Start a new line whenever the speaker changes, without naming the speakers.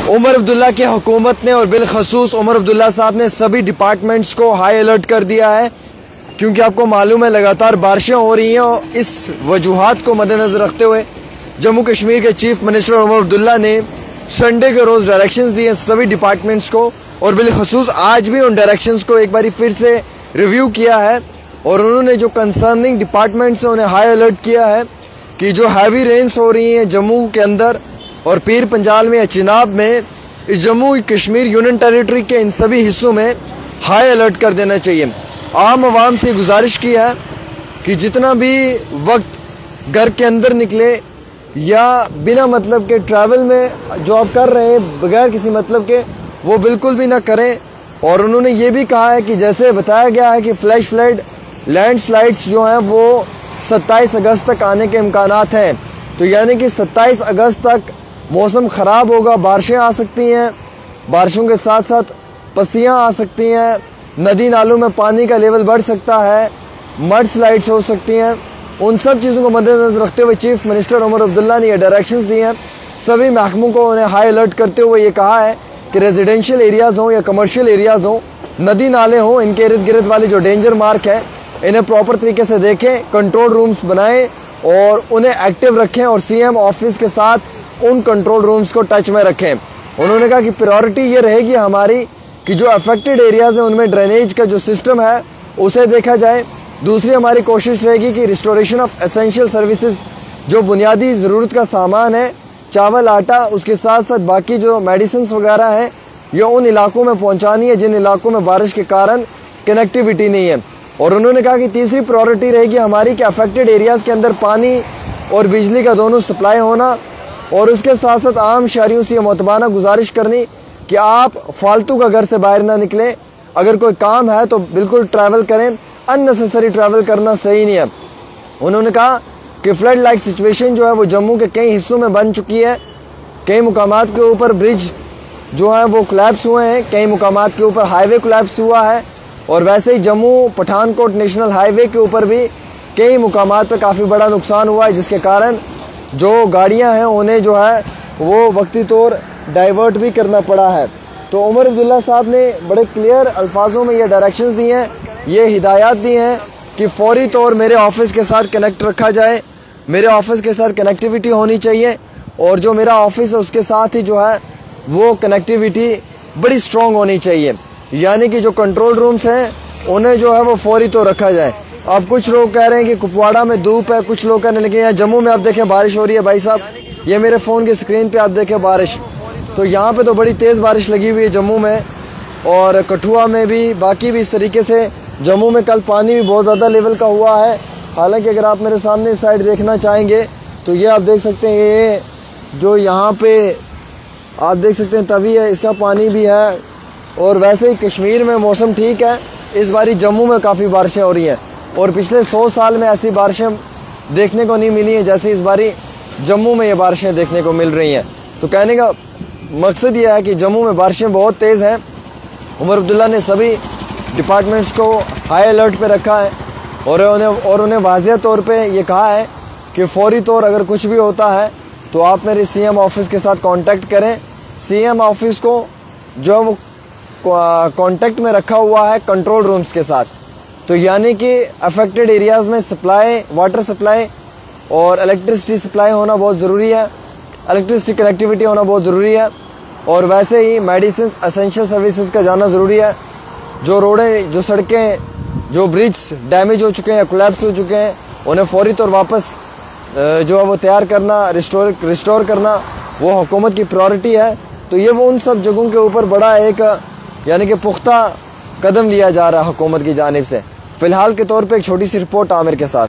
उमर अब्दुल्ला की हुकूमत ने और बिलखसूस उमर अब्दुल्ला साहब ने सभी डिपार्टमेंट्स को हाई अलर्ट कर दिया है, क्योंकि आपको मालूम है लगातार बारिशें हो रही हैं और इस वजूहात को मद्देनज़र रखते हुए जम्मू कश्मीर के चीफ मिनिस्टर उमर अब्दुल्ला ने संडे के रोज़ डायरेक्शंस दिए सभी डिपार्टमेंट्स को, और बिलखसूस आज भी उन डायरेक्शंस को एक बारी फिर से रिव्यू किया है और उन्होंने जो कंसर्निंग डिपार्टमेंट्स हैं उन्हें हाई अलर्ट किया है कि जो हैवी रेन्स हो रही हैं जम्मू के अंदर और पीर पंजाल में या चिनाब में, इस जम्मू कश्मीर यूनियन टेरिटरी के इन सभी हिस्सों में हाई अलर्ट कर देना चाहिए। आम आवाम से गुजारिश की है कि जितना भी वक्त घर के अंदर निकले या बिना मतलब के ट्रैवल में जो आप कर रहे हैं बगैर किसी मतलब के, वो बिल्कुल भी ना करें। और उन्होंने ये भी कहा है कि जैसे बताया गया है कि फ्लैश फ्लड लैंडस्लाइड्स जो हैं वो 27 अगस्त तक आने के इम्कानात हैं, तो यानी कि 27 अगस्त तक मौसम ख़राब होगा, बारिशें आ सकती हैं, बारिशों के साथ साथ पस्सियाँ आ सकती हैं, नदी नालों में पानी का लेवल बढ़ सकता है, मड स्लाइड्स हो सकती हैं। उन सब चीज़ों को मद्देनज़र रखते हुए चीफ मिनिस्टर उमर अब्दुल्ला ने ये डायरेक्शंस दिए हैं सभी महकमों को। उन्हें हाई अलर्ट करते हुए ये कहा है कि रेजिडेंशियल एरियाज़ हों या कमर्शियल एरियाज़ हों, नदी नाले हों, इनके इर्द गिर्द वाली जो डेंजर मार्क है इन्हें प्रॉपर तरीके से देखें, कंट्रोल रूम्स बनाएं और उन्हें एक्टिव रखें और सीएम ऑफिस के साथ उन कंट्रोल रूम्स को टच में रखें। उन्होंने कहा कि प्रायोरिटी ये रहेगी हमारी कि जो अफेक्टेड एरियाज़ हैं उनमें ड्रेनेज का जो सिस्टम है उसे देखा जाए। दूसरी हमारी कोशिश रहेगी कि रिस्टोरेशन ऑफ एसेंशियल सर्विसेज, जो बुनियादी ज़रूरत का सामान है, चावल आटा, उसके साथ साथ बाकी जो मेडिसिन वगैरह हैं, ये उन इलाकों में पहुँचानी है जिन इलाकों में बारिश के कारण कनेक्टिविटी नहीं है। और उन्होंने कहा कि तीसरी प्रायोरिटी रहेगी हमारी कि अफेक्टेड एरियाज़ के अंदर पानी और बिजली का दोनों सप्लाई होना, और उसके साथ साथ आम शहरियों से मोतबाना गुजारिश करनी कि आप फालतू का घर से बाहर ना निकलें, अगर कोई काम है तो बिल्कुल ट्रैवल करें, अननेसेसरी ट्रैवल करना सही नहीं है। उन्होंने कहा कि फ्लड लाइक सिचुएशन जो है वो जम्मू के कई हिस्सों में बन चुकी है, कई मुकामात के ऊपर ब्रिज जो है वो कोलैप्स हुए हैं, कई मुकामात के ऊपर हाईवे कोलैप्स हुआ है, और वैसे ही जम्मू पठानकोट नेशनल हाईवे के ऊपर भी कई मुकामात पर काफ़ी बड़ा नुकसान हुआ है, जिसके कारण जो गाड़ियां हैं उन्हें जो है वो वक्ती तौर डाइवर्ट भी करना पड़ा है। तो उमर अब्दुल्ला साहब ने बड़े क्लियर अल्फाजों में ये डायरेक्शंस दी हैं, ये हिदायत दी हैं कि फौरी तौर मेरे ऑफिस के साथ कनेक्ट रखा जाए, मेरे ऑफिस के साथ कनेक्टिविटी होनी चाहिए, और जो मेरा ऑफिस है उसके साथ ही जो है वो कनेक्टिविटी बड़ी स्ट्रॉन्ग होनी चाहिए, यानी कि जो कंट्रोल रूम्स हैं उन्हें जो है वो फौरी तौर रखा जाए। अब कुछ लोग कह रहे हैं कि कुपवाड़ा में धूप है, कुछ लोग कह रहे हैं, लेकिन यहाँ जम्मू में आप देखें बारिश हो रही है। भाई साहब, ये मेरे फ़ोन की स्क्रीन पे आप देखें बारिश, तो यहाँ पे तो बड़ी तेज़ बारिश लगी हुई है जम्मू में, और कठुआ में भी, बाकी भी इस तरीके से। जम्मू में कल पानी भी बहुत ज़्यादा लेवल का हुआ है, हालांकि अगर आप मेरे सामने इस साइड देखना चाहेंगे तो ये आप देख सकते हैं, ये जो यहाँ पे आप देख सकते हैं तवी है, इसका पानी भी है। और वैसे ही कश्मीर में मौसम ठीक है, इस बारी जम्मू में काफ़ी बारिशें हो रही हैं, और पिछले 100 साल में ऐसी बारिशें देखने को नहीं मिली हैं जैसे इस बारी जम्मू में ये बारिशें देखने को मिल रही हैं। तो कहने का मकसद ये है कि जम्मू में बारिशें बहुत तेज़ हैं। उमर अब्दुल्ला ने सभी डिपार्टमेंट्स को हाई अलर्ट पे रखा है और उन्हें वाज़ेह तौर पे ये कहा है कि फ़ौरी तौर अगर कुछ भी होता है तो आप मेरे सीएम ऑफिस के साथ कांटेक्ट करें। सीएम ऑफिस को जो है वो कांटेक्ट में रखा हुआ है कंट्रोल रूम्स के साथ, तो यानी कि अफेक्टेड एरियाज़ में सप्लाई, वाटर सप्लाई और इलेक्ट्रिसिटी सप्लाई होना बहुत ज़रूरी है, इलेक्ट्रिसिटी कनेक्टिविटी होना बहुत ज़रूरी है, और वैसे ही मेडिसिन एसेंशियल सर्विसेज का जाना ज़रूरी है। जो रोडें, जो सड़कें, जो ब्रिज डैमेज हो चुके हैं, कोलैप्स हो चुके हैं, उन्हें फौरी तौर वापस जो है वो तैयार करना, रिस्टोर करना वो हुकूमत की प्रायोरिटी है। तो ये वो उन सब जगहों के ऊपर बड़ा एक यानी कि पुख्ता कदम लिया जा रहा है हुकूमत की जानिब से। फ़िलहाल के तौर पे एक छोटी सी रिपोर्ट आमिर के साथ।